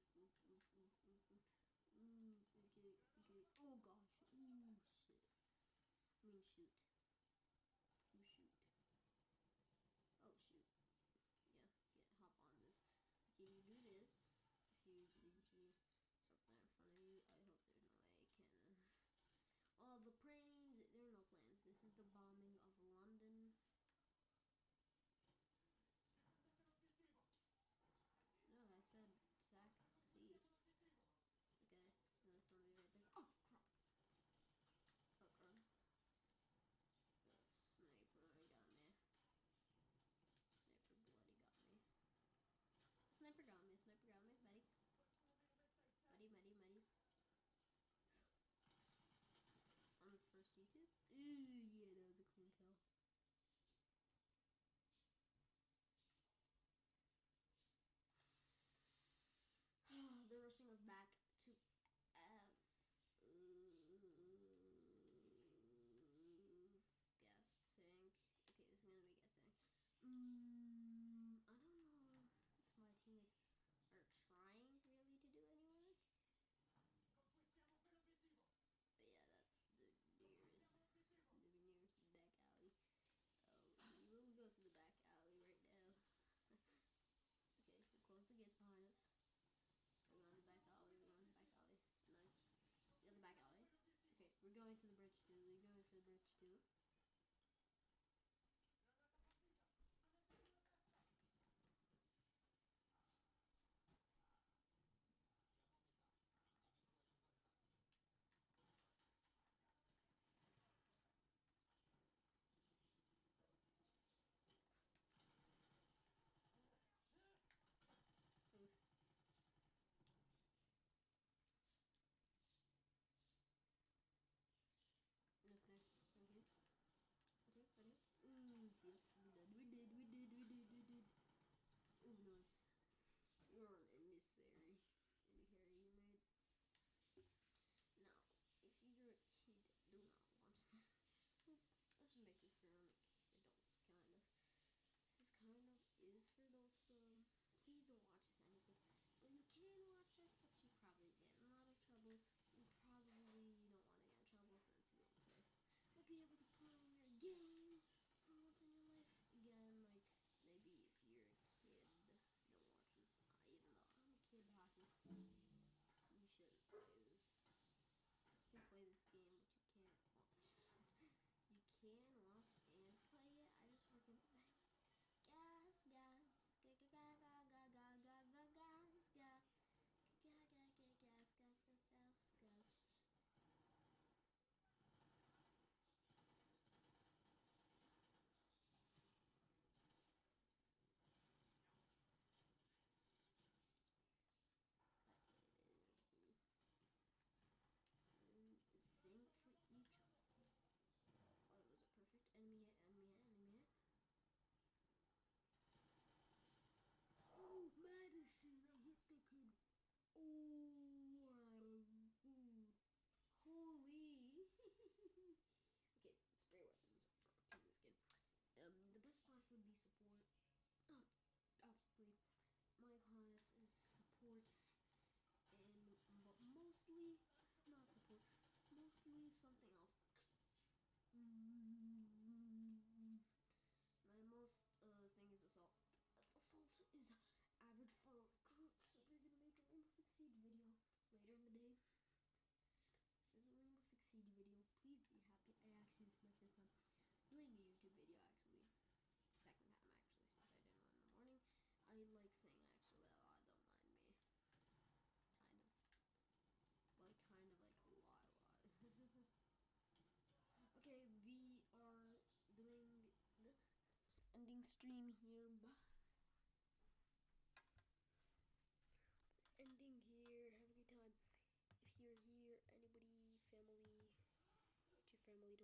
Okay. Oh gosh. Ooh, shit. I mean, shoot. You shoot. Oh, shoot. Yeah, hop on this. Okay, you do this. If you see something in front of you, I hope there's no way I can. Oh, the planes. There are no planes. This is the bombing of London. No, I said SAC C. Okay, there's somebody right there. Oh, crap. Oh, crap. The sniper got me. Sniper bloody got me. Sniper got me. Buddy. On the first YouTube? Ooh, yeah, that was a clean kill. They're rushing us back to gas tank. Okay, this is gonna be gas tank. I don't know if my teammates are trying really to do any work. But yeah, that's the nearest back alley. Oh, we will go to the back alley right now. Okay, we'll close the gates behind us. We're going to the back alley. Nice. Yeah, the back alley. Okay, we're going to the bridge too. We're going for the bridge too. Oof. Nice. Okay. Ooh, we did. Ooh, nice. You're unnecessary. Any hair you made. Now, if you're a kid, do not watch this. Let's make this for adults, kind of. This is for adults, so please don't watch this anything. But you can watch this, but you probably get in a lot of trouble. You probably don't want to get in trouble since you won't play. You'll be able to play your game for once in your life. Again, like, maybe if you're a kid, don't watch this. Even though I'm a kid hockey, you shouldn't play this. You can play this game, but you can't watch. You can watch and play it. I just fucking gas. Think for each other. Oh, that was a perfect enemy hit. Oh, Madison, I hit the kid. Oh, holy. Okay, spray weapons. Okay, this kid. The best class would be support. Obviously, my class is support, but mostly not support. Mostly something else. My most thing is assault. Assault is average for recruits, so we're gonna make a Rainbow Six Siege video later in the day. This is a Rainbow Six Siege video. Please be happy. This is my first time doing a YouTube video, actually. Second time, actually, since I did one in the morning. I like saying actually a lot, don't mind me. Kind of like a lot. Okay, we are doing the ending stream here.